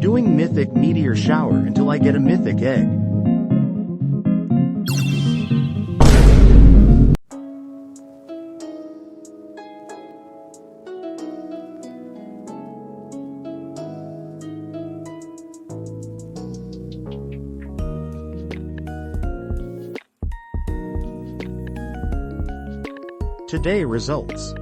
Doing mythic meteor shower until I get a mythic egg. Today results.